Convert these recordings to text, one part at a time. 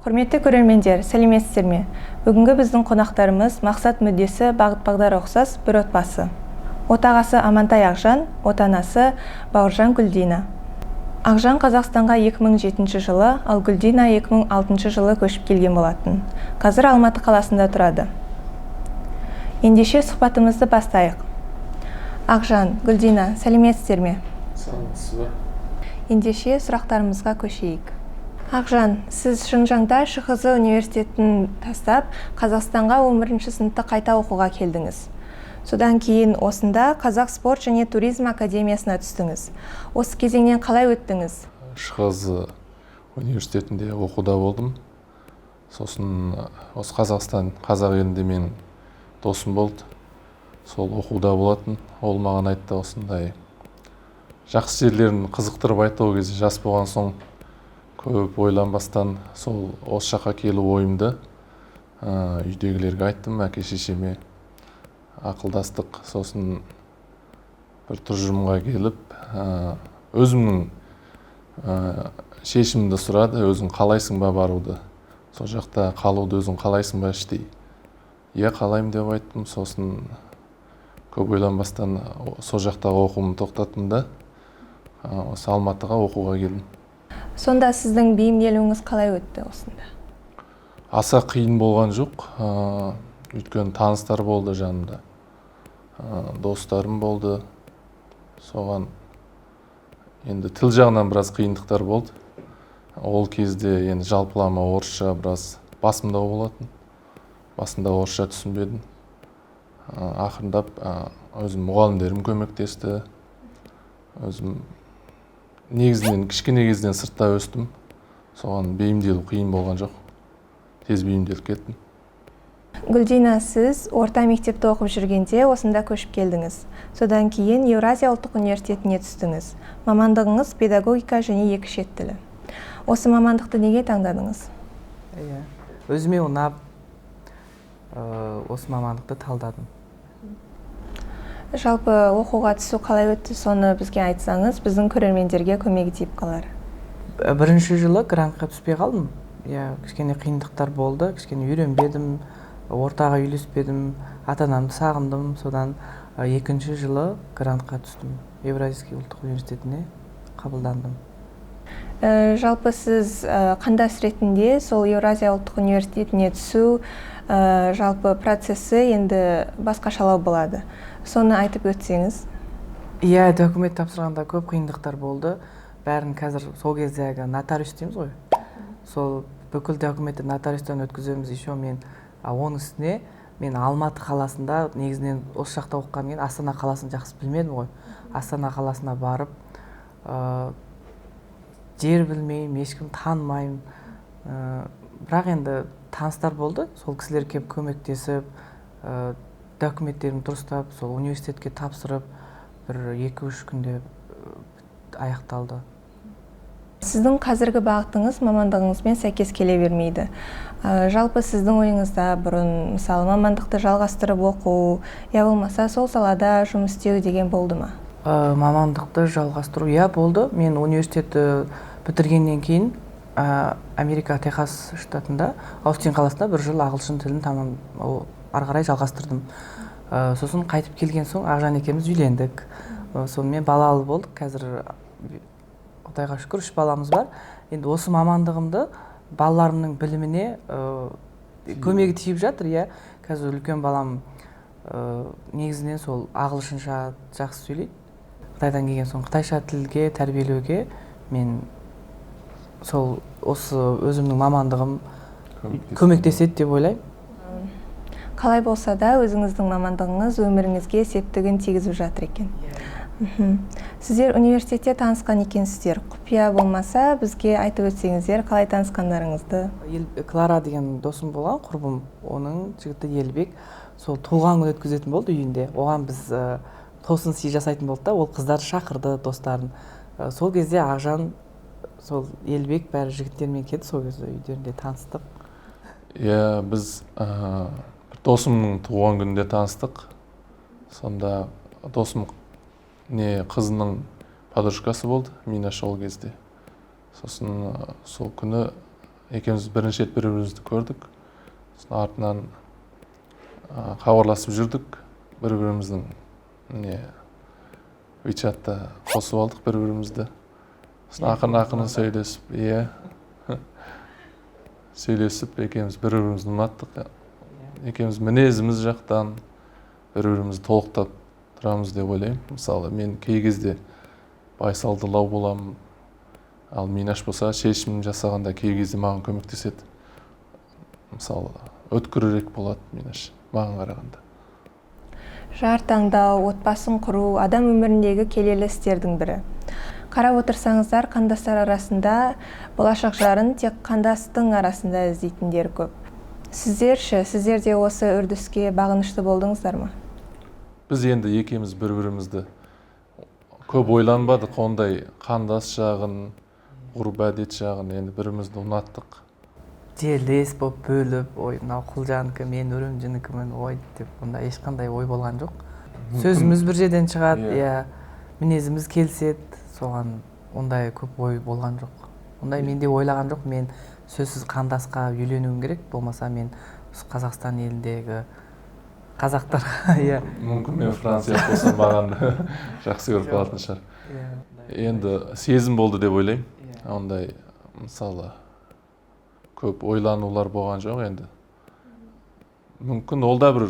Құрметті көрермендер, сәлеметсіздер ме? Бүгінгі біздің қонақтарымыз мақсат мүддесі бағыт-бағдар ұқсас бір отбасы. Отағасы Амантай Ақжан, отанасы Бауыржан Гүлдина. Ақжан Қазақстанға 2007 жылы, ал Гүлдина 2006 жылы көшіп келген болатын. Қазір Алматы қаласында тұрады. Ендеше сұхбатымызды бастайық. Ақжан, Гүлдина, сәлеметсіздер ме? Сәлеметсіз бе? Ендеше сұрақтарымызға көшейік. Ақжан, сіз Шыңжаңда ШХЗ университетін тастап, Қазақстанға 11 сыныпты қайта оқуға келдіңіз. Содан кейін осында Қазақ спорт және туризм академиясына түстіңіз. Осы кезеңнен қалай өттіңіз? ШХЗ университетінде оқуда болдым. Сосын осы қазақ елінде мен досым болды. Сол оқуда болатын. Ол маған айтты осындай жақсы жерлерін қызықтырып айтты. Ол кезде жас болған соң көп ойланбастан сол осы жаққа келу ойымды үйдегілерге айттым, әке-шешеме ақылдастық. Сосын бір тұжырымға келіп, өзімнің шешімімді сұрады. Өзің қалайсың ба баруды? Сол жақта қалуды өзің қалайсың ба іштей? Иә, қалаймын деп айттым. Сосын көп ойланбастан сол жақтағы оқуымды тоқтаттым да осы Алматыға оқуға келдім. Сонда сіздің бейімделуіңіз қалай өтті осында? Аса қиын болған жоқ. Өйткені таныстар болды жанымда. Достарым болды. Соған енді тіл жағынан біраз қиындықтар болды. Ол кезде енді жалпылама орысша біраз басымдау болатын. Басында орысша түсінбедім. Ақырындап өзім мұғалімдерім көмектесті. Өзім негізінен кішкене кезден сыртта өстім. Соған бейімделу қиын болған жоқ. Тез бейімделіп кеттім. Гүлдина, сіз орта мектепті оқып жүргенде осында көшіп келдіңіз. Содан кейін Еуразия ұлттық университетіне түстіңіз. Мамандығыңыз педагогика және екі шет тілі. Осы мамандықты неге таңдадыңыз? Өзіме ұнап, осы мамандықты талдадым. Жалпы оқуға түсу қалай өтті, соны бізге айтсаңыз, біздің көрермендерге көмегі тиіп қалар. Бірінші жылы грантқа түспей қалдым. Кішкене қиындықтар болды, кішкене үйренбедім, ортаға үйлеспедім, ата-анамды сағындым. Содан екінші жылы грантқа түстім. Евразийский ұлттық университетіне қабылдандым. Жалпы сіз қандас ретінде сол Еуразия ұлттық университетіне түсу жалпы процесі енді басқашалау болады. Соны айтып өтсеңіз? Документ тапсырғанда көп қиындықтар болды. Бәрін қазір сол кездегі нотариус дейміз ғой. Сол бүкіл документті нотариустан өткіземіз. Еще мен оның үстіне мен Алматы қаласында негізінен осы жақта оқыған кейін Астана қаласын жақсы білмедім ғой. Астана қаласына барып, жер білмеймін, ешкім танымаймын. Бірақ енді таныстар болды. Сол кісілер келіп көмектесіп, документтерін дұрыстап, сол университетке тапсырып, бір 2-3 күнде аяқталды. Сіздің қазіргі бағытыңыз мамандығыңызбен сәйкес келе бермейді. Жалпы сіздің ойыңызда бұрын, мысалы, мамандықты жалғастырып оқу, я болмаса сол салада жұмыс істеу деген болды ма? Мамандықты жалғастыру, болды. Мен университетті бітіргеннен кейін Америка Техас штатында, Аустин қаласында бір жыл ағылшын тілін ары қарай жалғастырдым. Сосын қайтып келген соң Ақжан екеуміз үйлендік. Сонымен балалы болдық. Қазір Құдайға шүкір 3 баламыз бар. Енді осы мамандығымды балаларымның біліміне көмегі тиіп жатыр. Қазір үлкен балам негізінен сол ағылшынша жақсы сөйлейді. Қытайдан келген соң қытайша тілге тәрбиелеуге мен сол осы өзімнің мамандығым көмектеседі деп ойлаймын. Қалай болса да өзіңіздің мамандығыңыз өміріңізге септігін тигізіп жатыр екен. Сіздер университетте танысқан екенсіздер. Құпия болмаса бізге айтып өтсеңіздер, қалай танысқандарыңызды? Клара деген досым болған, құрбым. Оның жігіті Елбек. Сол туған күн өткізетін болды үйінде. Оған біз тосын сый жасайтын болды да, ол қыздарды шақырды, достарын. Сол кезде Ақжан, сол Елбек бәрі жігіттермен келді, сол кезде үйдерінде таныстық. Біз досымның туған күнінде таныстық. Сонда досым қызының подружкасы болды Минаш ол кезде. Сосын сол күні екеуміз бірінші рет бір-бірімізді көрдік. Сосын артынан хабарласып жүрдік. Бір-біріміздің WeChat'та қосып алдық бір-бірімізді. Сосын ақырын сөйлесіп, сөйлесіп, екеуміз бір-бірімізді ұнаттық. Екеуміз мінезіміз жақтан бір-бірімізді толықтап тұрамыз деп ойлаймын. Мысалы, мен кей кезде байсалдылау боламын, ал Минаш болса шешім жасағанда кей кезде маған көмектеседі. Мысалы, өткірірек болады Минаш маған қарағанда. Жар таңдау, отбасын құру адам өміріндегі келелі істердің бірі. Қарап отырсаңыздар, қандастар арасында болашақ жарын тек қандастың арасында іздейтіндер көп. Сіздер де осы үрдіске бағынышты болдыңыздар ма? Біз енді екеуміз бір-бірімізді көп ойланбадық, ондай қандас жағын, ғұрып әдет жағын енді бірімізді ұнаттық. Жерлес болып бөліп, ой, мынау Құлжанікі, мен Үрімжінікімін, ой деп, онда ешқандай ой болған жоқ. Сөзіміз бір жерден шығады, мінезіміз келседі, соған ондай көп ой болған жоқ. Ондай менде ойлаған жоқ, мен сөзсіз қандасқа үйленуім керек, болмаса мен Қазақстан еліндегі қазақтарға, Мүмкін мен Франция болсам маған жақсы көріп қалатын шығар. Енді сезім болды деп ойлаймын. Ондай, мысалы, көп ойланулар болған жоқ енді. Мүмкін ол да бір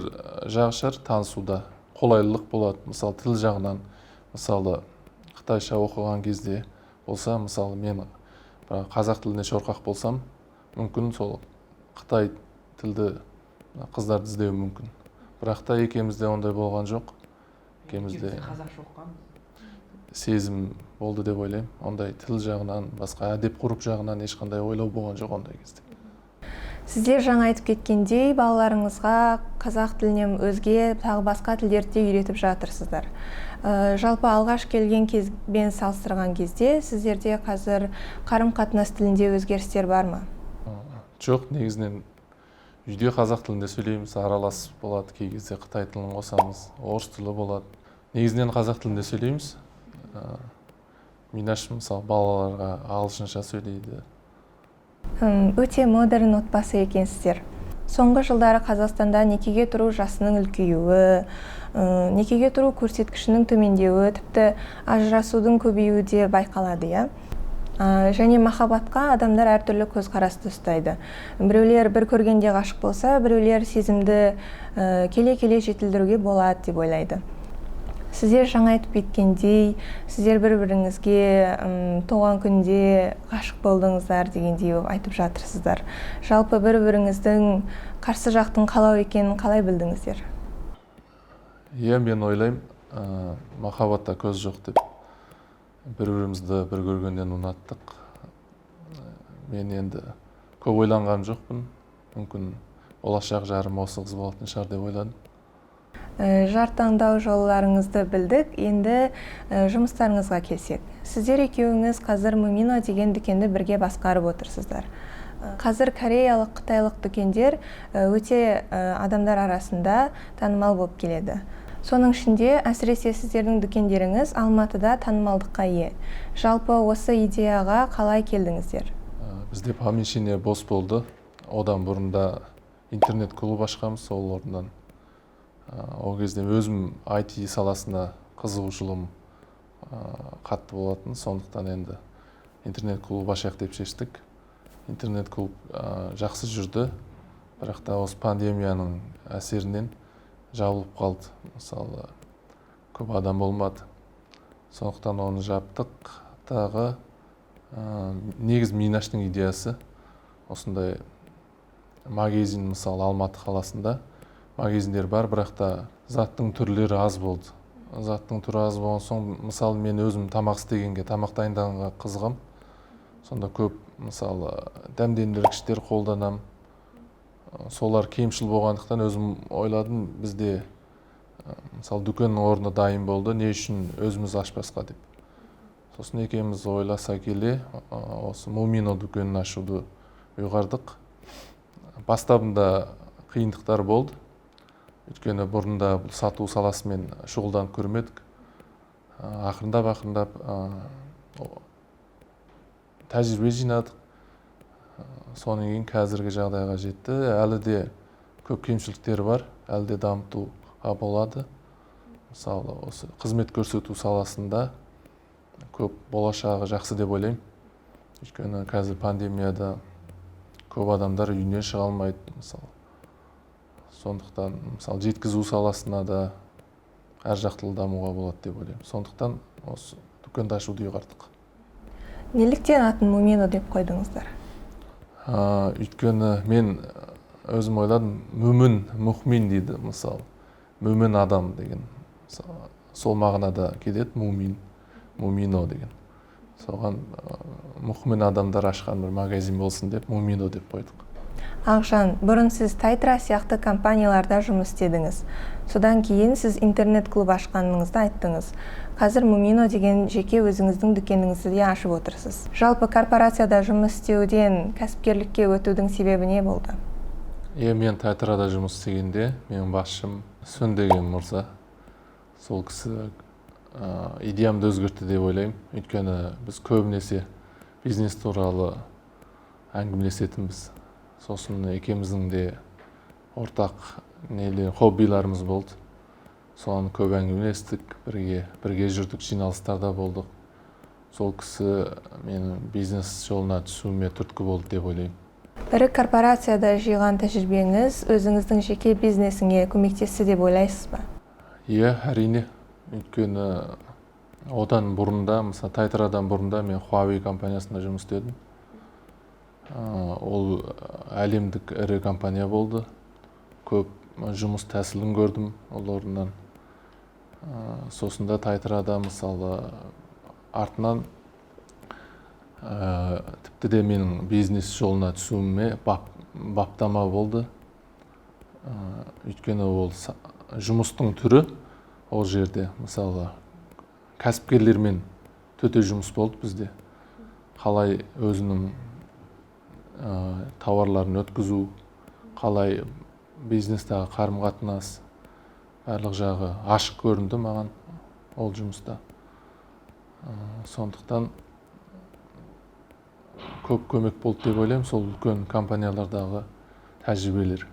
жағы шығар, танысуда қолайлылық болады. Мысалы, тіл жағынан, мысалы, қытайша оқыған кезде болса, мысалы, мен қазақ тіліне шорқақ болсам, мүмкін сол қытай тілді қыздарды іздеуім мүмкін. Бірақ та екеумізде ондай болған жоқ. Екеумізде сезім болды деп ойлаймын. Ондай тіл жағынан, басқа әдеп ғұрып жағынан ешқандай ойлау болған жоқ ондай кезде. Сіздер жаңа айтып кеткендей, балаларыңызға қазақ тілінен өзге тағы басқа тілдерді де үйретіп жатырсыздар. Жалпы алғаш келген кезбен салыстырған кезде сіздерде қазір қарым-қатынас тілінде өзгерістер бар ма? Жоқ, негізінен үйде қазақ тілінде сөйлейміз, араласып болады, кей кезде қытай тілін қосамыз, орыс тілі болады. Негізінен қазақ тілінде сөйлейміз. Минаш мысалы балаларға ағылшынша сөйлейді. Өте модерн отбасы екенсіздер. Соңғы жылдары Қазақстанда некеге тұру жасының үлкеюі, некеге тұру көрсеткішінің төмендеуі, тіпті ажырасудың көбеюі де байқалады, және махаббатқа адамдар әртүрлі көзқарасты ұстайды. Біреулер бір көргенде ғашық болса, біреулер сезімді келе-келе жетілдіруге болады деп ойлайды. Сіздер жаңа айтып кеткендей, сіздер бір-біріңізге туған күнде ғашық болдыңыздар дегендей айтып жатырсыздар. Жалпы бір-біріңіздің қарсы жақтың қалау екенін қалай білдіңіздер? Мен ойлаймын, махаббатта көз жоқ деп. Бір-бірімізді бір көргеннен ұнаттық. Мен енді көп ойланған жоқпын. Мүмкін болашақ жарым осы қыз болатын шығар деп ойладым. Жар таңдау жолдарыңызды білдік, енді жұмыстарыңызға келсек. Сіздер екеуіңіз қазір Мумино деген дүкенді бірге басқарып отырсыздар. Қазір кореялық, қытайлық дүкендер өте адамдар арасында танымал болып келеді. Соның ішінде әсіресе сіздердің дүкендеріңіз Алматыда танымалдыққа ие. Жалпы осы идеяға қалай келдіңіздер? Бізде помещение бос болды. Одан бұрында интернет-клуб ашқанбыз, сол орындан. Ол кезде өзім IT саласына қызығушылығым қатты болатын, сондықтан енді интернет-клуб ашайық деп шештік. Интернет-клуб жақсы жүрді, бірақ та осы пандемияның әсерінен жабылып қалды. Мысалы, көп адам болмады. Сондықтан оны жаптық. Тағы негіз Минаштың идеясы осындай магазин, мысалы, Алматы қаласында магазиндер бар, бірақ та заттың түрлері аз болды. Заттың түрі аз болған соң, мысалы, мен өзім тамақ істегенге, тамақ дайындағанға қызығам. Сонда көп, мысалы, дәмдендіргіштер қолданам. Солар кемшіл болғандықтан өзім ойладым, бізде, мысалы, дүкеннің орны дайын болды, не үшін өзіміз ашпасқа деп. Сосын екеуміз ойласа келе, осы Мумино дүкенін ашуды ұйғардық. Бастабында қиындықтар болды. Өйткені бұрында сату саласымен шұғылданып көрмедік. ақырындап тәжірибе жинадық. Содан кейін қазіргі жағдайға жетті. Әлі де көп кемшіліктері бар, әлі де дамытуға болады. Мысалы, осы қызмет көрсету саласында көп болашағы жақсы деп ойлаймын. Өйткені қазір пандемияда көп адамдар үйінен шыға алмайды, мысалы. Сондықтан, мысалы, жеткізу саласына да әр жақтылы дамуға болады деп ойлаймын. Сондықтан осы дүкенді ашуды ұйғардық. Неліктен атын Мумино деп қойдыңыздар? Өйткені мен өзім ойладым, мүмін, мұхмин дейді, мысалы. Мүмін адам деген. Сол мағынада келеді, Мумино деген. Соған мұхмин адамдар ашқан бір магазин болсын деп, Мумино деп қойдық. Ақжан, бұрын сіз Тайтра сияқты компанияларда жұмыс істедіңіз. Содан кейін сіз интернет-клуб ашқаныңызды айттыңыз. Қазір Мумино деген жеке өзіңіздің дүкеніңізді ашып отырсыз. Жалпы корпорацияда жұмыс істеуден кәсіпкерлікке өтудің себебі не болды? Мен Тайтрада жұмыс істегенде, менің басшым Сөн деген мырза. Сол кісі идеямды өзгертті деп ойлаймын. Өйткені біз көбінесе бизнес туралы әңгімелесетінбіз. Сосын екеуміздің де ортақ хоббиларымыз болды. Соны көп әңгімелестік, бірге жүрдік, жиналыстарда болдық. Сол кісі менің бизнес жолына түсуіме түрткі болды деп ойлаймын. Ірі корпорацияда жиған тәжірибеңіз өзіңіздің жеке бизнесіңе көмектесті деп ойлайсыз ба? Иә, әрине. Өйткені одан бұрында, мысалы Тайтрадан бұрында мен Huawei компаниясында жұмыс істедім. Ол әлемдік ірі компания болды. Көп жұмыс тәсілін көрдім ол орыннан. Сосында Тайтрада мысалы артынан тіпті де менің бизнес жолына түсуіме баптама болды. Өйткені ол жұмыстың түрі ол жерде, мысалы кәсіпкерлермен төте жұмыс болды бізде. Қалай өзінің тауарларын өткізу, қалай бизнестағы қарым-қатынас, барлық жағы ашық көрінді маған ол жұмыста. Сондықтан көп көмек болды деп ойлаймын сол үлкен компаниялардағы тәжірибелер.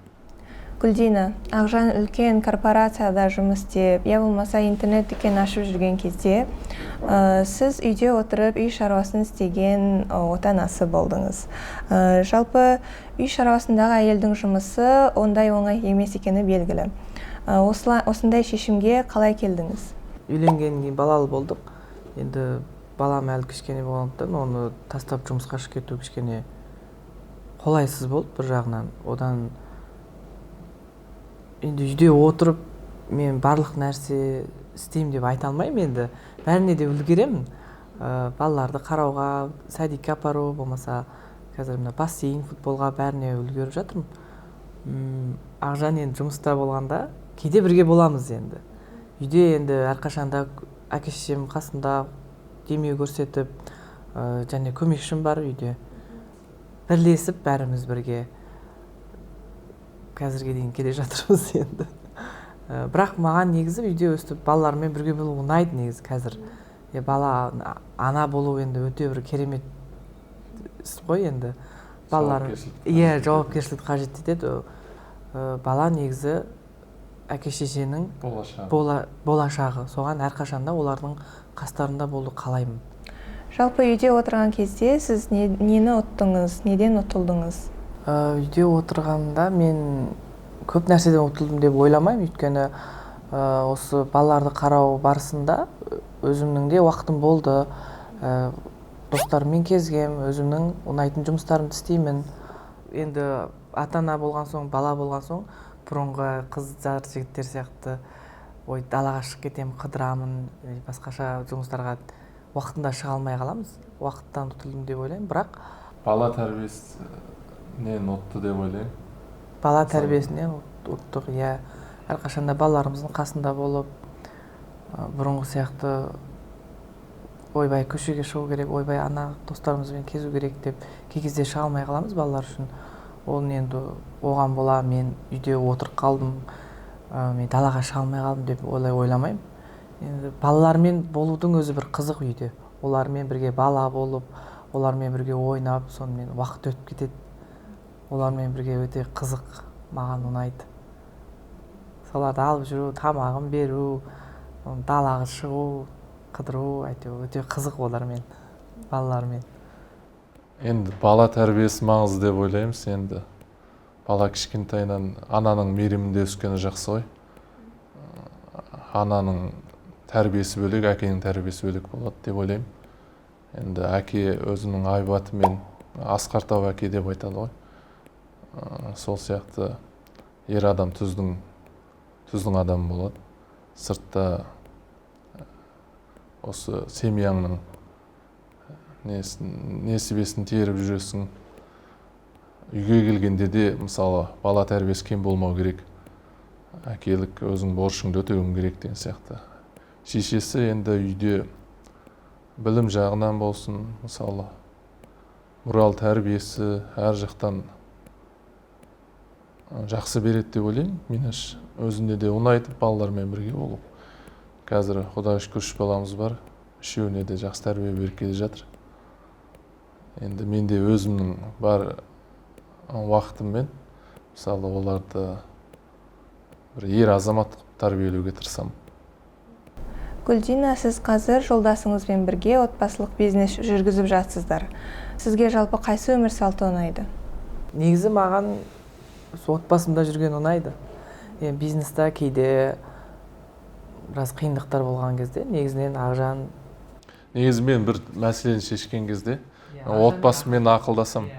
Гүлдина, Ақжан үлкен корпорацияда жұмыс істеп, я болмаса интернет дүкен ашып жүрген кезде, сіз үйде отырып үй шаруасын істеген отанасы болдыңыз. Жалпы үй шаруасындағы әйелдің жұмысы ондай оңай емес екені белгілі. Осындай шешімге қалай келдіңіз? Үйленгеннен кейін балалы болдық. Енді балам әлі кішкене болғандықтан оны тастап жұмысқа шығып кету кішкене қолайсыз болды бір жағынан. Одан енді үйде отырып мен барлық нәрсе істеймін деп айта алмаймын енді. Бәріне де үлгеремін. Балаларды қарауға, садикке апару, болмаса қазір мына бассейн, футболға бәріне үлгеріп жатырмын. Ақжан енді жұмыста болғанда кейде бірге боламыз енді. Үйде енді әрқашанда әке-шешем қасында демеу көрсетіп, және көмекшім бар үйде. Бірлесіп бәріміз бірге қазірге дейін келе жатырмыз енді. Бірақ маған негізі үйде өстіп балалармен бірге болу ұнайды негізі қазір. Бала ана болу енді өте бір керемет іс қой енді. Балалар жауапкершілік қажет етеді. Бала негізі әке-шешенің болашағы. Соған әрқашанда олардың қастарында болуды қалаймын. Жалпы үйде отырған кезде сіз нені ұттыңыз, неден ұтылдыңыз? Үйде отырғанда мен көп нәрседен ұтылдым деп ойламаймын. Өйткені осы балаларды қарау барысында өзімнің де уақытым болды. Достарыммен кезгем, өзімнің ұнайтын жұмыстарымды істеймін. Енді ата-ана болған соң, бала болған соң, бұрынғы қыздар, жігіттер сияқты далаға шығып кетемін, қыдырамын, басқаша жұмыстарға уақытында шыға алмай қаламыз. Уақыттан ұтылдым деп ойлаймын, бірақ бала тәрбиесінен ұтты деп ойлаймын. Бала тәрбиесінен ұттық, иә. Әрқашанда балаларымыздың қасында болып, бұрынғы сияқты ойбай көшеге шығу керек, ойбай ана достарымызбен кезу керек деп кей кезде шыға алмай қаламыз балалар үшін. Ол енді оған бола мен үйде отырып қалдым, мен далаға шыға алмай қалдым деп ойламаймын. енді балалармен болудың өзі бір қызық үйде. Олармен бірге бала болып, олармен бірге ойнап, сонымен уақыт өтіп кетеді. Олармен бірге өте қызық, маған ұнайды. Соларды алып жүру, тамағын беру, далаға шығу, қыдыру, әйтеуір өте қызық олармен, балалармен. Енді бала тәрбиесі маңызды деп ойлаймыз. Енді бала кішкентайынан ананың мейірімінде өскені жақсы ғой. Ананың тәрбиесі бөлек, әкенің тәрбиесі бөлек болады деп ойлаймын. Енді әке өзінің айбатымен асқар тау әке деп айтады ғой. Сол сияқты ер адам түздің адамы болады. Сыртта осы семьяңның несібесін теріп жүресің. Үйге келгенде де, мысалы, бала тәрбиесі кем болмау керек. Әкелік өзің борышыңды өтеуің керек деген сияқты. Шешесі енді үйде білім жағынан болсын, мысалы, мораль тәрбиесі әр жақтан жақсы береді деп ойлаймын. Мен өзінде де ұнайды балалармен бірге болу. Қазір Құдайға шүкір 3 баламыз бар. Үшеуіне де жақсы тәрбие беріп келе жатыр. Енді мен де өзімнің бар уақытыммен, мысалы, оларды бір ер азамат тәрбиелеуге тырысамын. Гүлдина, сіз қазір жолдасыңызбен бірге отбасылық бизнес жүргізіп жатсыздар. Сізге жалпы қайсы өмір салты ұнайды? Негізі маған отбасымда жүрген ұнайды. Бизнеста кейде біраз қиындықтар болған кезде, негізінен Ақжан. Негізі мен бір мәселені шешкен кезде, отбасыммен ақылдасам.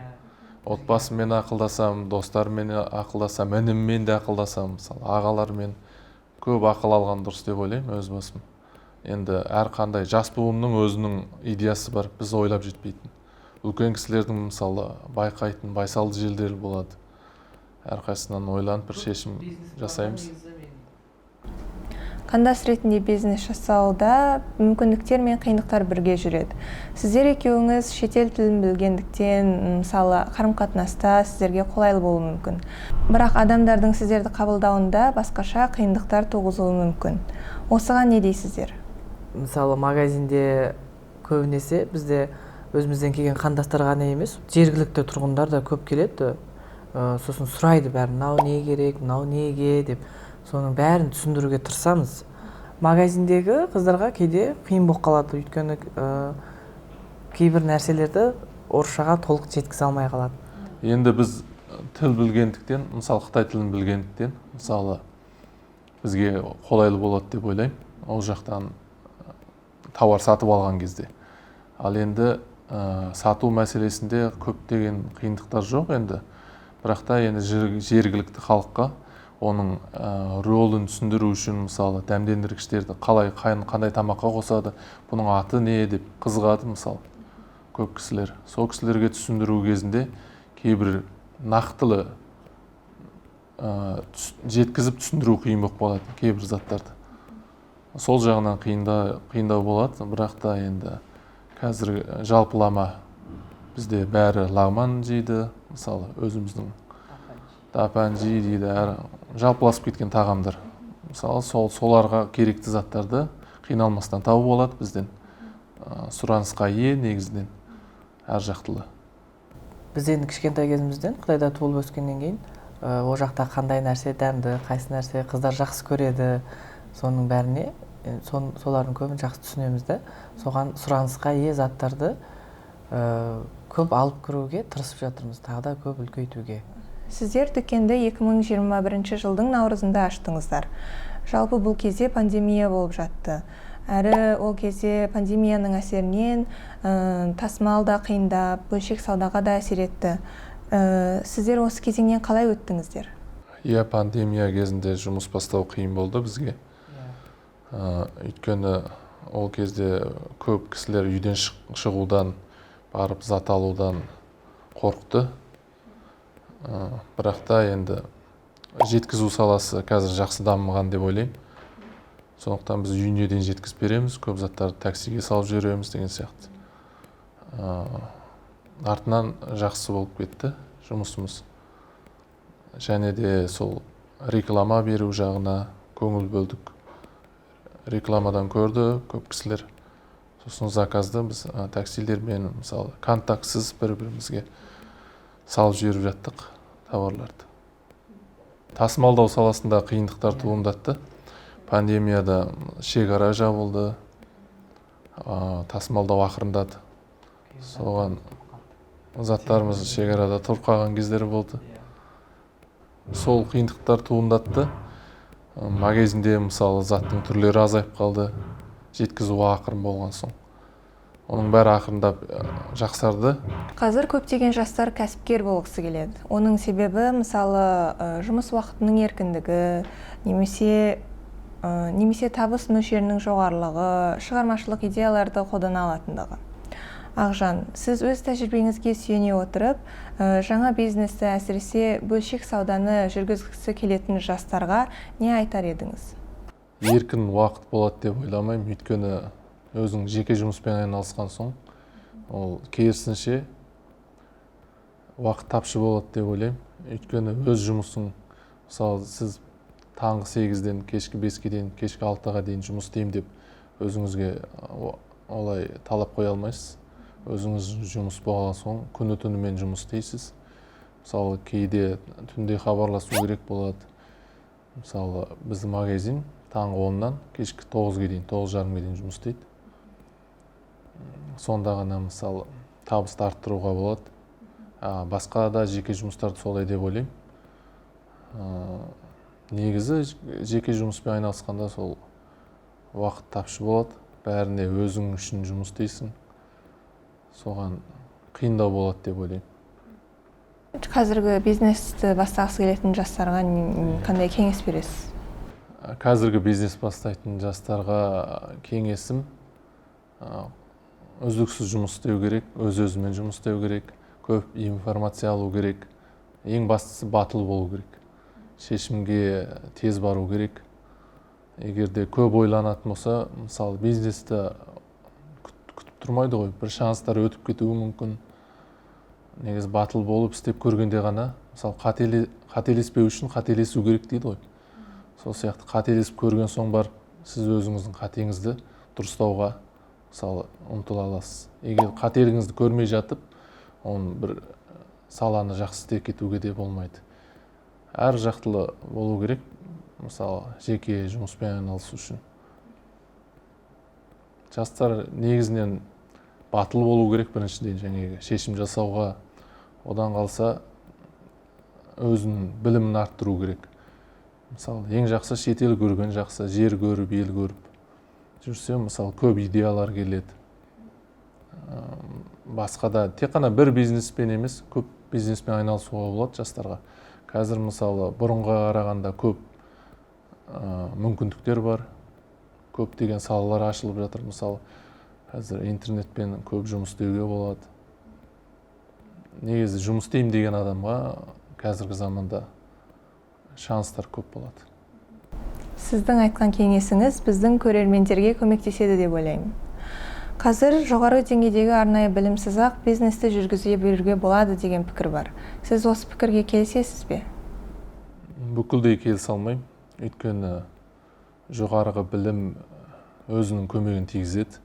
Отбасыммен ақылдасам, достарыммен ақылдасам, ініммен де ақылдасам, мысалы, ағалармен көп ақыл алған дұрыс деп ойлаймын өз басым. Енді әрқандай жас буынның өзінің идеясы бар, біз ойлап жетпейтін. Үлкен кісілердің, мысалы, байқайтын, байсалды желдері болады. Әрқайсынан ойланып бір шешім жасаймыз. Қандас ретінде бизнес жасауда мүмкіндіктер мен қиындықтар бірге жүреді. Сіздер екеуіңіз шетел тілін білгендіктен, мысалы, қарым-қатынаста сіздерге қолайлы болуы мүмкін. Бірақ адамдардың сіздерді қабылдауында басқаша қиындықтар туғызуы мүмкін. Осыған не дейсіздер? Мысалы, магазинде көбінесе бізде өзімізден келген қандастар ғана емес, жергілікті тұрғындар да көп келеді. Сосын сұрайды бәрін, мынау не керек, мынау неге деп. Соның бәрін түсіндіруге тырысамыз. Магазиндегі қыздарға кейде қиын болып қалады, өйткені кейбір нәрселерді орысшаға толық жеткізе алмай қалады. Енді біз тіл білгендіктен, мысалы, Қытай тілін білгендіктен, мысалы, бізге қолайлы болады деп ойлаймын. Ол жақтан тауар сатып алған кезде. Ал енді сату мәселесінде көптеген қиындықтар жоқ енді. Бірақ та енді жергілікті халыққа оның рөлін түсіндіру үшін, мысалы, дәмдендіргіштерді қандай тамаққа қосады, бұның аты не деп қызығады, мысалы, көп кісілер. Сол кісілерге түсіндіру кезінде кейбір нақтылы жеткізіп түсіндіру қиын болып қалады, кейбір заттарды. Сол жағынан қиындау болады, бірақ та енді қазір жалпылама бізде бәрі лагман жейді, мысалы, өзіміздің тапанжи дейді, жалпыласып кеткен тағамдар. Мысалы, соларға керекті заттарды қиналмастан тауып болады бізден. Сұранысқа ие негізінен әр жақтылы. Біз енді кішкентай кезімізден, Қытайда туылып өскеннен кейін, о жақта қандай нәрсе дәмді, қайсы нәрсе қыздар жақсы көреді, соның бәріне, солардың көбін жақсы түсінеміз де, соған сұранысқа ие заттарды көп алып кіруге тырысып жатырмыз, тағы да көп үлкейтуге. Сіздер дүкенді 2021 жылдың наурызында аштыңыздар. Жалпы бұл кезде пандемия болып жатты. Әрі ол кезде пандемияның әсерінен тасымал да қиындап, бөлшек саудаға да әсер етті. Сіздер осы кезеңнен қалай өттіңіздер? Пандемия кезінде жұмыс бастау қиын болды бізге. Өйткені ол кезде көп кісілер үйден шығудан, барып зат алудан қорықты. Бірақ та енді жеткізу саласы қазір жақсы дамыған деп ойлаймын. Сондықтан біз үйіне дейін жеткізіп береміз, көп заттарды таксиге салып жібереміз деген сияқты. Артынан жақсы болып кетті жұмысымыз. Және де сол реклама беру жағына көңіл бөлдік. рекламадан көрді көп кісілер. Сосын заказды біз тәкстильдермен мысалы контактсыз бір-бірімізге салып жіберіп жаттық товарларды. Тасымалдау саласында қиындықтар туындатты. Пандемияда шекара жабылды, тасымалдау ақырындады. Соған заттарымыз шекарада тұрып қалған кездері болды. Сол қиындықтар туындатты. Магазинде мысалы заттың түрлері азайып қалды, жеткізу ақырын болған соң. Оның бәрі ақырындап жақсарды. Қазір көптеген жастар кәсіпкер болғысы келеді. Оның себебі мысалы жұмыс уақытының еркіндігі, немесе табыс мөлшерінің жоғарылығы, шығармашылық идеяларды қолдана алатындығы. Ақжан, сіз өз тәжірибеңізге сүйене отырып, жаңа бизнесті әсіресе бөлшек сауданы жүргізгісі келетін жастарға не айтар едіңіз? Еркін уақыт болады деп ойламаймын, өйткені өзің жеке жұмыспен айналысқан соң, ол керісінше уақыт тапшы болады деп ойлаймын. Өйткені өз жұмысың, мысалы сіз таңғы 8-ден кешкі 5-ге дейін, кешкі 6-ға дейін жұмыс істеймін деп өзіңізге олай талап қоя алмайсыз. Өзіңіз жұмыс болған соң күні түнімен жұмыс істейсіз. Мысалы кейде түнде хабарласу керек болады. Мысалы біздің магазин таңғы 10-нан кешкі 9-ге дейін, 9:30-ге дейін жұмыс істейді. Сонда ғана мысалы табысты арттыруға болады. Басқа да жеке жұмыстарды солай деп ойлаймын. Негізі жеке жұмыспен айналысқанда сол уақыт тапшы болады. Бәріне өзің үшін жұмыс істейсің. Соған қиындау болады деп ойлаймын. Қазіргі бизнесті бастағысы келетін жастарға қандай кеңес бересіз? Қазіргі бизнес бастайтын жастарға кеңесім үздіксіз жұмыс істеу керек, өз-өзімен жұмыс істеу керек, көп информация алу керек. Ең бастысы батыл болу керек. Шешімге тез бару керек. Егер де көп ойланатын болса, мысалы бизнесті күтіп тұрмайды ғой, бір шанстар өтіп кетуі мүмкін. Негіз батыл болып істеп көргенде ғана, мысалы қателеспеу үшін қателесу керек дейді ғой. Сол сияқты қателесіп көрген соң бар, сіз өзіңіздің қатеңізді дұрыстауға мысалы ұмтыла аласыз. Егер қателігіңізді көрмей жатып, оны бір саланы жақсы істеп кетуге де болмайды. Әр жақтылы болу керек, мысалы жеке жұмыспен айналысу үшін. Жастар негізінен батыл болу керек біріншіден, және шешім жасауға, одан қалса өзінің білімін арттыру керек. Мысалы ең жақсы шетел көрген жақсы, жер көріп, ел көріп жүрсе, мысалы көп идеялар келеді. Басқа да тек қана бір бизнеспен емес, көп бизнеспен айналысуға болады жастарға. Қазір мысалы бұрынға қарағанда көп мүмкіндіктер бар. Көптеген салалар ашылып жатыр. Мысалы қазір интернетпен көп жұмыс істеуге болады. Негізі жұмыс істеймін деген адамға қазіргі заманда шанстар көп болады. Сіздің айтқан кеңесіңіз біздің көрермендерге көмектеседі деп ойлаймын. Қазір жоғары деңгейдегі арнайы білімсіз-ақ бизнесті жүргізе беруге болады деген пікір бар. Сіз осы пікірге келісесіз бе? Бүкілдей келісе алмаймын. Өйткені жоғарғы білім өзінің көмегін тигізеді.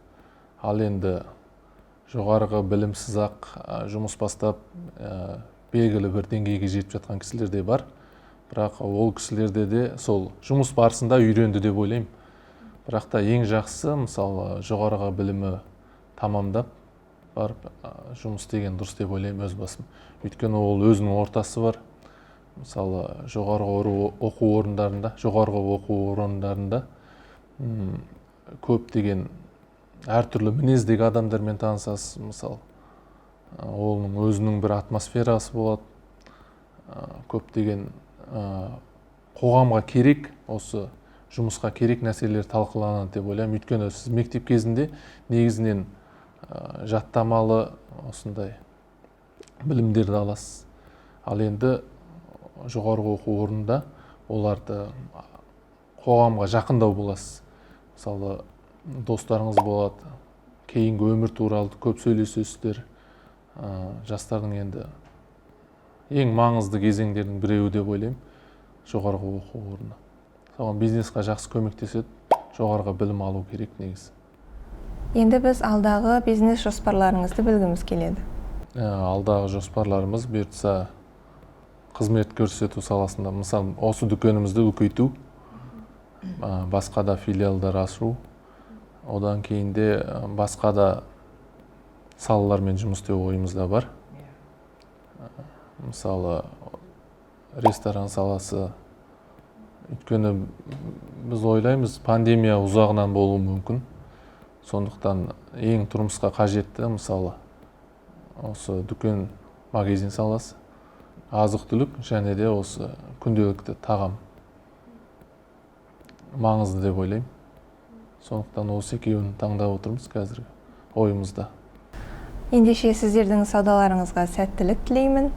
Ал енді жоғарғы білімсіз-ақ жұмыс бастап белгілі бір деңгейге жетіп жатқан кісілер де бар. Бірақ ол кісілерде де сол жұмыс барысында үйренді деп ойлаймын. Бірақ та ең жақсысы, мысалы, жоғарғы білімі тамамдап барып жұмыс істеген дұрыс деп ойлаймын өз басым. Өйткені ол өзінің ортасы бар. Мысалы, жоғарғы оқу орындарында көптеген әртүрлі мінездегі адамдармен танысасыз. Мысалы, оның өзінің бір атмосферасы болады. Көптеген қоғамға керек, осы жұмысқа керек нәрселер талқыланады деп ойлаймын. Өйткені сіз мектеп кезінде негізінен жаттамалы осындай білімдерді аласыз. Ал енді жоғарғы оқу орнында оларды қоғамға жақындау боласыз. Мысалы, достарыңыз болады, кейінгі өмір туралы көп сөйлесесіздер. Жастардың енді ең маңызды кезеңдердің біреуі деп ойлаймын, жоғарғы оқу орны. Соған бизнесқа жақсы көмектеседі. жоғарғы білім алу керек негізі. Енді біз алдағы бизнес жоспарларыңызды білгіміз келеді. Алдағы жоспарларымыз бұйыртса қызмет көрсету саласында, мысалы осы дүкенімізді үлкейту, басқа да филиалдар ашу, одан кейін де басқа да салалармен жұмыс істеу ойымызда бар. Мысалы ресторан саласы, өйткені біз ойлаймыз пандемия ұзағынан болуы мүмкін. Сондықтан ең тұрмысқа қажетті, мысалы осы дүкен, магазин саласы, азық-түлік және де осы күнделікті тағам маңызды деп ойлаймын. Сондықтан осы екеуін таңдап отырмыз қазіргі ойымызда. Ендеше сіздердің саудаларыңызға сәттілік тілеймін.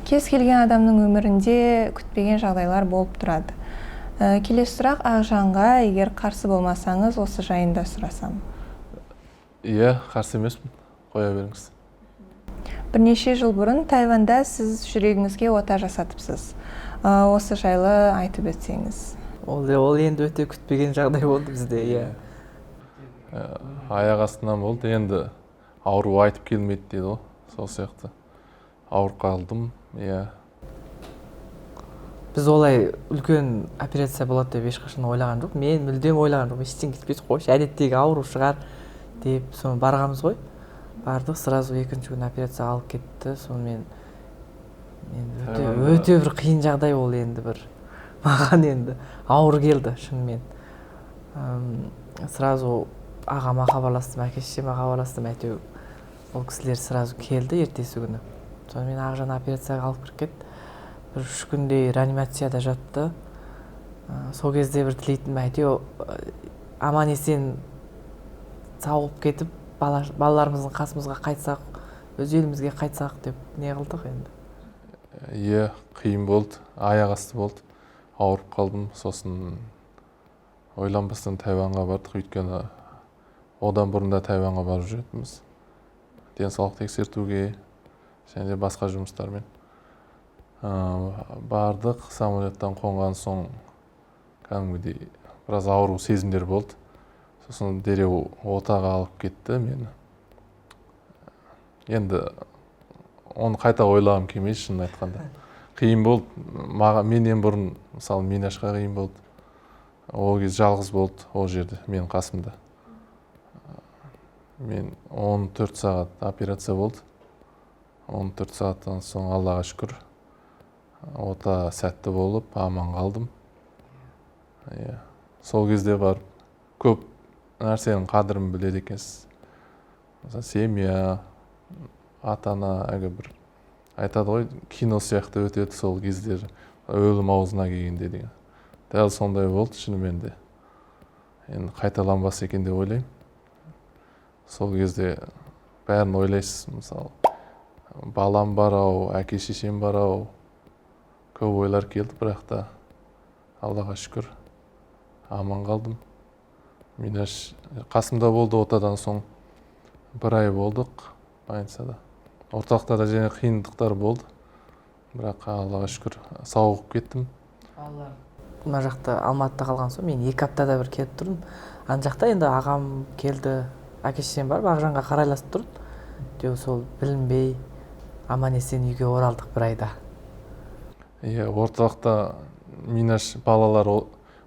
Кез келген адамның өмірінде күтпеген жағдайлар болып тұрады. Келесі сұрақ Ақжанға, егер қарсы болмасаңыз, осы жайында сұрасам. Иә, қарсы емеспін. Қоя беріңіз. Бірнеше жыл бұрын Тайванда сіз жүрегіңізге ота жасатыпсыз. Осы жайлы айтып өтсеңіз. Ол енді өте күтпеген жағдай болды бізде, иә. Аяқ астынан болды, енді ауру айтып келмейді дейді ғой, сол сияқты. Ауырып қалдым, иә. Біз олай үлкен операция болады деп ешқашан ойлаған жоқ. Мен мүлдем ойлаған жоқ. Ештеңе кетпес қойшы, әдеттегі ауру шығар деп соны барғанбыз ғой. Бардық, сразу екінші күн операция алып кетті. Сонымен өте бір қиын жағдай ол енді бір. Маған енді ауыр келді шынымен. Сразу ағама хабарластым, әке-шешеме хабарластым, әйтеуір ол кісілер сразу келді ертесі күні. Сонымен Ақжан операцияға алып кіріп кетті. Бір 3 күндей реанимацияда жатты. Сол кезде бір тілейтінім әйтеуір аман есен сауығып кетіп, балаларымыздың қасымызға қайтсақ, өз елімізге қайтсақ деп не қылдық енді. Иә, қиын болды, аяқ асты болды. Ауырып қалдым, сосын ойланбастан Тайванға бардық, өйткені одан бұрын да Тайванға барып жүретінбіз. Денсаулық тексертуге және басқа жұмыстармен. Бардық, самолеттан қонған соң кәдімгідей біраз ауру сезімдер болды. Сосын дереу отаға алып кетті мені. Енді оны қайта ойлағым келмейді, шынын айтқанда. Қиын болды. Менен бұрын, мысалы, Минашқа қиын болды. Ол кез жалғыз болды ол жерде, менің қасымда. Мен 14 сағат операция болды. 14 сағаттан соң Аллаға шүкір ота сәтті болып, аман қалдым. Сол кезде барып көп нәрсенің қадірін біледі екенсіз. Семья, ата-ана, бір айтады ғой, кино сияқты өтеді сол кездер, өлім аузына келгенде деген. Дәл сондай болды шынымен де. Енді қайталанбас екен деп ойлаймын. Сол кезде бәрін ойлайсыз, мысалы, балам бар-ау, әке-шешем бар-ау, көп ойлар келді, бірақ та Аллаға шүкір аман қалдым. Минаш қасымда болды отадан соң 1 ай болдық больницада. Орталықта да және қиындықтар болды, бірақ Аллаға шүкір сауығып кеттім. Мына жақта Алматыда қалған соң мен 2 аптада бір келіп тұрдым. Ана жақта енді ағам келді, әке-шешем бар, Ақжанға қарайласып тұрды. Деп сол білінбей аман есен үйге оралдық 1 айда. Иә, орталықта Минаш балалар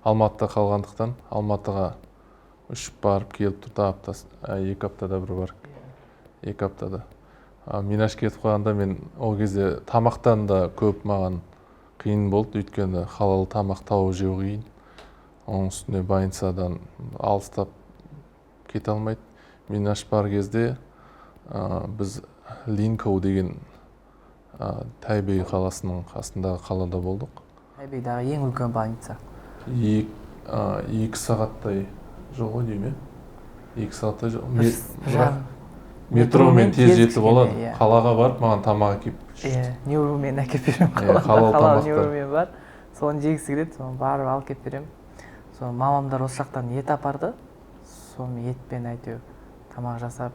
Алматыда қалғандықтан Алматыға ұшып барып келіп тұрды, 2 аптада бір барып. 2 аптада. Минаш кетіп қойғанда мен ол кезде тамақтан да көп маған қиын болды, өйткені халал тамақ тауып жеу қиын. Оның үстіне больницадан алыстап кете алмайды. Минаш бар кезде біз Линкоу деген Тайбэй қаласының қасындағы қалада болдық. Тайбэйдағы ең үлкен больница. 2 сағаттай жол ғой дейме? 2 сағаттай жол. Метромен тез жетіп болады. Қалаға барып, маған тамақ әкеп. Неуромен әкеп берем. Халал неуромен бар. Соны жегісі келеді, соны барып алып кеп берем. Соны мамамдар осы жақтан ет апарды. Соны етпен әйтеуір тамақ жасап.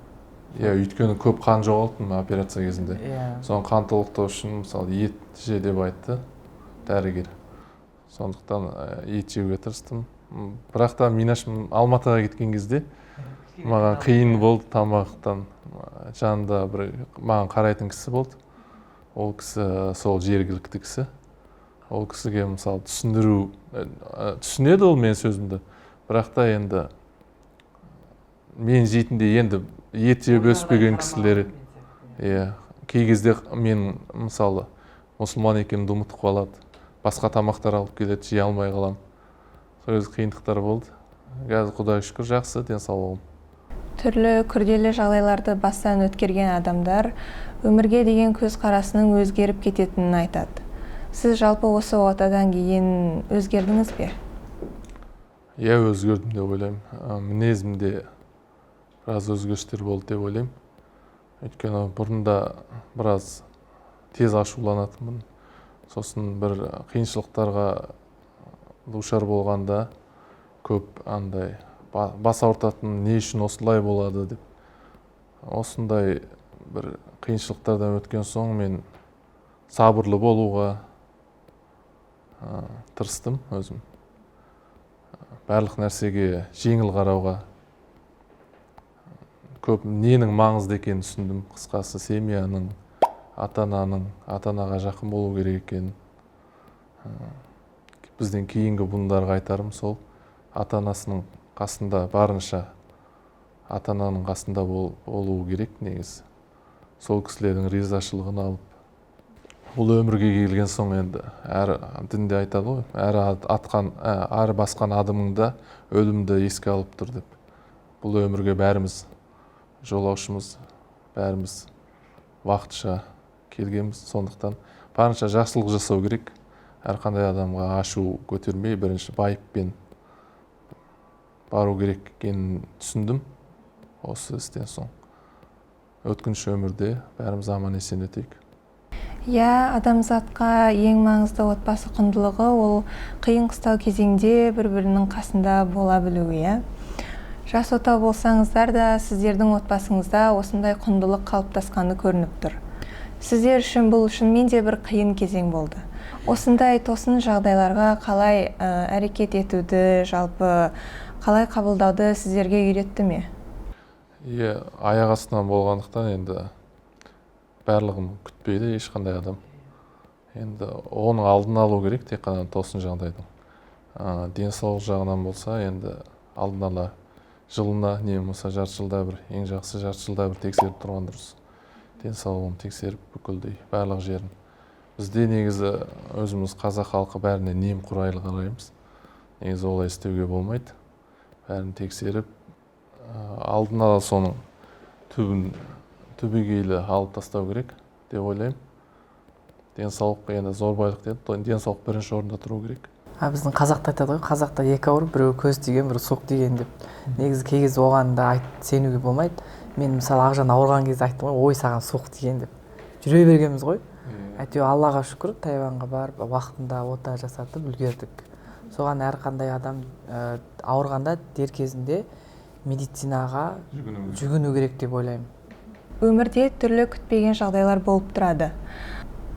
Өйткені көп қан жоғалттым операция кезінде. Соны қан толықтыру үшін, мысалы, ет же деп айтты дәрігер. Сондықтан ет жеуге тырыстым. бірақ та Минаш Алматыға кеткен кезде маған қиын болды тамақтан. Жанында бір маған қарайтын кісі болды. Ол кісі сол жергілікті кісі. Ол кісіге мысалы түсінеді ол мен сөзімді. Бірақ та енді мен жейтіндей енді ет жеп өспеген кісілер. Иә, кей кезде мен мысалы мұсылман екенімді ұмытып қалады. Басқа тамақтар алып келеді, жей алмай қалам. Сол кезде қиындықтар болды. Қазір Құдайға шүкір жақсы денсаулығым. Түрлі күрделі жағдайларды бастан өткерген адамдар өмірге деген көзқарасының өзгеріп кететінін айтады. Сіз жалпы осы отадан кейін өзгердіңіз бе? Иә, өзгердім деп ойлаймын. Мінезімде біраз өзгерістер болды деп ойлаймын. Өйткені бұрында біраз тез ашуланатынмын. Сосын бір қиыншылықтарға душар болғанда көп андай бас ауыртатын, не үшін осылай болады деп. Осындай бір қиыншылықтардан өткен соң мен сабырлы болуға тырыстым өзім. Барлық нәрсеге жеңіл қарауға, көп ненің маңызды екенін түсіндім. Қысқасы семьяның, ата-анаға жақын болу керек екенін. Бізден кейінгі буындарға айтарым сол, ата-анасының қасында барынша ата-ананың қасында болуы керек негізі. Сол кісілердің ризашылығын алып. Бұл өмірге келген соң енді әр дінде айтады ғой, әр басқан адымыңда өлімді еске алып тұр деп. Бұл өмірге бәріміз жолаушымыз, бәріміз уақытша келгенбіз. Сондықтан барынша жақсылық жасау керек. Әрқандай адамға ашу көтермей, бірінші байыппен бару керек екенін түсіндім. Осы істен соң өткінші өмірде бәріміз аман есен өтейік. Иә, адамзатқа ең маңызды отбасы құндылығы ол қиын қыстау кезеңде бір-бірінің қасында бола білуі, иә. Жас отау болсаңыздар да, сіздердің отбасыңызда осындай құндылық қалыптасқаны көрініп тұр. Сіздер үшін бұл шынымен де бір қиын кезең болды. Осындай тосын жағдайларға қалай әрекет етуді, жалпы қалай қабылдауды сіздерге үйретті ме? Иә, аяқ астынан болғандықтан енді барлығын күтпейді ешқандай адам. Енді оның алдын алу керек, тек қана тосын жағдайдың. Денсаулық жағынан болса, енді алдын ала жылына, не болмаса жарты жылда бір, ең жақсы жарты жылда бір тексеріп тұрған дұрыс. Денсаулығын тексеріп бүкілдей, барлық жерін. Бізде негізі өзіміз қазақ халқы бәріне немқұрайлы қараймыз. Негізі олай істеуге болмайды. Бәрін тексеріп, алдын ала соның түбегейлі алып тастау керек деп ойлаймын. Денсаулық енді зор байлық деді, денсаулық бірінші орында тұру керек. Біздің қазақта айтады ғой, қазақта екі ауыр, біреу көз тиген, біреу суық тиген деп. Негізі кей кезде оған да сенуге болмайды. Мен мысалы Ақжан ауырған кезде айттым ғой, ой саған суық тиген деп. Жүре бергенбіз ғой. Әйтеуір Аллаға шүкір, Тайваньға барып уақытында ота жасатып үлгердік. Соған әрқандай адам ауырғанда дер кезінде медицинаға жүгіну керек деп ойлаймын. Өмірде түрлі күтпеген жағдайлар болып тұрады.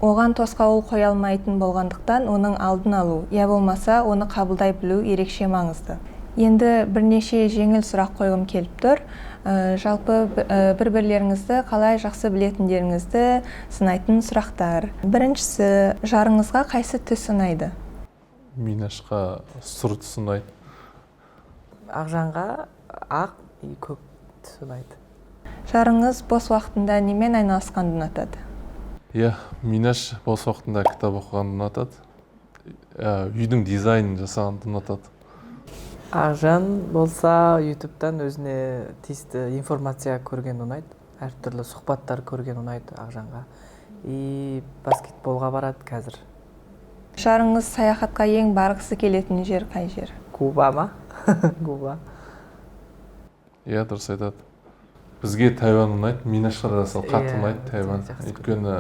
Оған тосқауыл қоя алмайтын болғандықтан оның алдын алу, я болмаса оны қабылдай білу ерекше маңызды. Енді бірнеше жеңіл сұрақ қойғым келіп тұр. Жалпы бір-бірлеріңізді қалай жақсы білетіндеріңізді сынайтын сұрақтар. Біріншісі, жарыңызға қайсы түс ұнайды? Минашқа сұр түс ұнайды. Ақжанға ақ и көк түс ұнайды. Жарыңыз бос уақытында немен айналысқанды ұнатады? Иә, Минаш бос уақытында кітап оқығанды ұнатады. Үйдің дизайнын жасағанды ұнатады. Ақжан болса ютубтан өзіне тиісті информация көрген ұнайды. Әртүрлі сұхбаттар көрген ұнайды Ақжанға. И баскетболға барады қазір. Жарыңыз саяхатқа ең барғысы келетін жер қай жер? Куба ма? Куба. Иә, дұрыс айтады. Бізге Тайвань ұнайды, Минашқа да қатты ұнайды Тайвань. Өйткені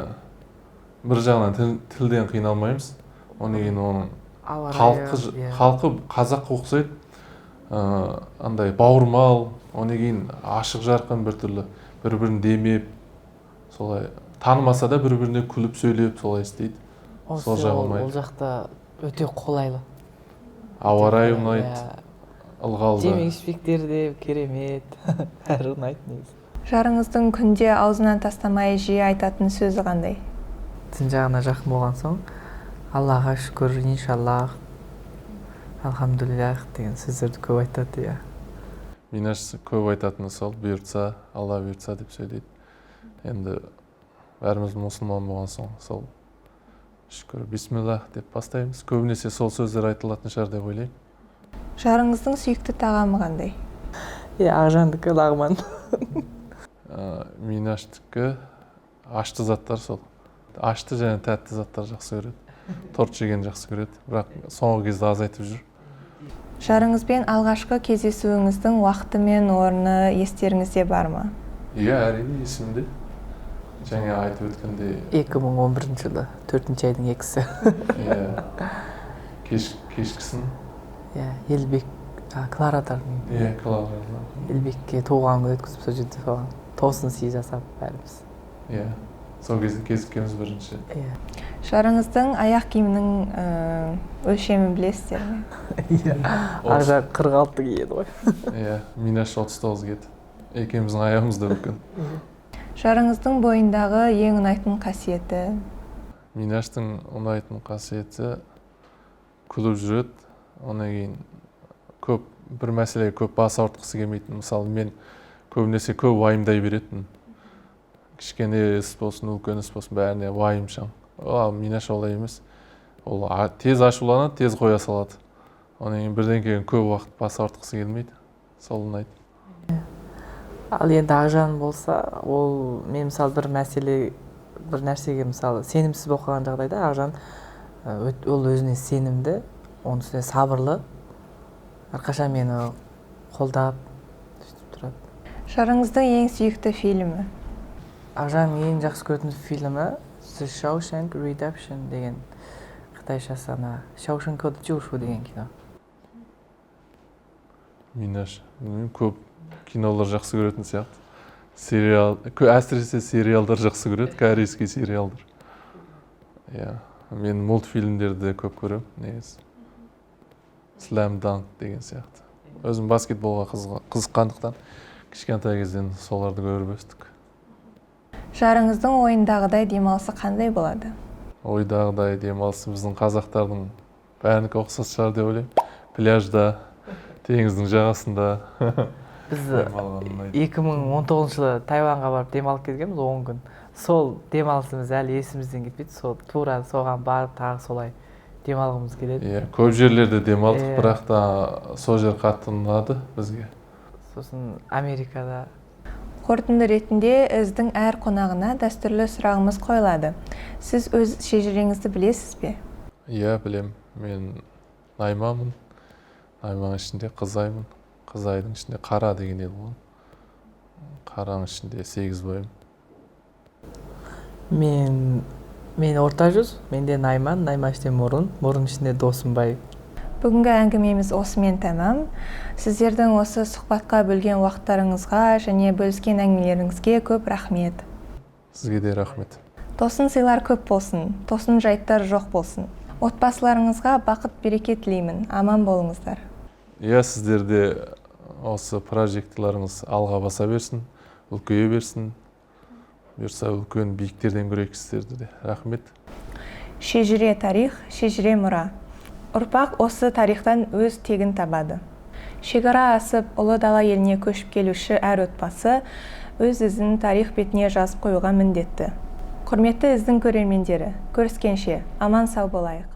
бір жағынан тілден қиналмаймыз. Онан кейін оның халқы қазаққа ұқсайды. Андай бауырмал, онан кейін ашық жарқын бір-түрлі, бір-бірін демеп, солай танымаса да бір-біріне күліп сөйлеп солай істейді. Сол жағы ұнайды. Ол жақта өте қолайлы. Ауа райы ұнайды. ылғалды. жемек ішпектері де керемет. Бәрі ұнайды негізі. Жарыңыздың күнде аузынан тастамай жиі айтатын сөзі қандай? Дін жағына жақын болған соң, Аллаға шүкір, иншаллах, алхамдулиллах деген сөздерді көп айтады, иә. Минаш көп айтатыны сол, бұйыртса, Алла бұйыртса деп сөйлейді. Енді бәріміз мұсылман болған соң, сол шүкір, бисмиллах деп бастаймыз. Көбінесе сол сөздер айтылатын шығар деп ойлаймын. Жарыңыздың сүйікті тағамы қандай? Ақжандікі лағман. Минаштікі ашты заттар сол. Ашты және тәтті заттар жақсы көреді. Торт жеген жақсы көреді, бірақ соңғы кезде азайтып жүр. Жарыңызбен алғашқы кездесуіңіздің уақыты мен орны естеріңізде бар ма? Иә, әрине есімде. Жаңа айтып өткенде 2011 жылы 4-ші айдың 2-сі. Кешкісін. Елбек, Кларадардың. Кларадардың. Елбекке туған күн өткізіп сол жерде соған тосын сый жасап бәріміз. Сол кезде кезіккеніміз бірінші. Жарыңыздың аяқ киімінің өлшемін білесіздер ме? Ақжан 46 киеді ғой. Минаш 39 киеді. Екеуміздің аяғымыз да үлкен. Жарыңыздың бойындағы ең ұнайтын қасиеті? Минаштың ұнайтын қасиеті күліп жүреді. Онан кейін бір мәселеге көп бас ауыртқысы келмейтін. Мысалы, мен көбінесе көп уайымдай беретін. Кішкене іс болсын, үлкен іс болсын, бәріне уайымшаң. Минаш олай емес. Ол тез ашуланады, тез қоя салады. Онан кейін бірден кейін көп уақыт бас ауыртқысы келмейді. Сол ұнайды. Ал енді Ақжан болса, ол мен мысалы бір нәрсеге мысалы сенімсіз болып қалған жағдайда Ақжан ол өзіне сенімді, оның үстіне сабырлы, әрқашан мені қолдап сөйтіп тұрады. Жарыңыздың ең сүйікті фильмі? Ақжан ең жақсы көретін фильмі The Shawshank Redemption деген қытайшасы ана Shawshank Code Juшу деген кино. Минаш көп кинолар жақсы көретін сияқты. Әсіресе сериалдар жақсы көреді, корейский сериалдар. Мен мультфильмдерді көп көрем, негізі. Slam Dunk деген сияқты. Өзім баскетболға қызыққандықтан кішкентай кезден соларды көріп өстік. Жарыңыздың ойындағыдай демалысы қандай болады? Ойдағыдай демалысы біздің қазақтардың бәрінікі ұқсас шығар деп ойлаймын. Пляжда, теңіздің жағасында. Біз 2019 жылы Тайванға барып демалып келгенбіз 10 күн. Сол демалысымыз әлі есімізден кетпейді. Сол тура соған барып тағы солай демалғымыз келеді. Көп жерлерде демалдық, бірақ та сол жер қатты ұнады бізге. Сосын Америкада. Қорытынды ретінде біздің әр қонағына дәстүрлі сұрағымыз қойылады. Сіз өз шежіреңізді білесіз бе? Білем. Мен Найманмын. Найман ішінде Қызаймын. Қызайдың ішінде Қара деген ел болған. Қараның ішінде 8 бойым. Мен орта жүз, менде Найман ішінде Мұрын ішінде Досымбай. Бүгінгі әңгімеміз осымен тәмам. Сіздердің осы сұхбатқа бөлген уақыттарыңызға және бөліскен әңгімелеріңізге көп рахмет. Сізге де рахмет. Тосын сыйлар көп болсын, тосын жайттар жоқ болсын. Отбасыларыңызға бақыт береке тілеймін. Аман болыңыздар. Сіздерде осы прожектілеріңіз алға баса берсін, үлкейе берсін. Бұйырса үлкен биіктерден көрейік сіздерді де. Рахмет. Шежіре тарих, шежіре мұра. Ұрпақ осы тарихтан өз тегін табады. Шекара асып, ұлы дала еліне көшіп келуші әр отбасы өз ізін тарих бетіне жазып қоюға міндетті. Құрметті іздің көрермендері, көріскенше аман сау болайық.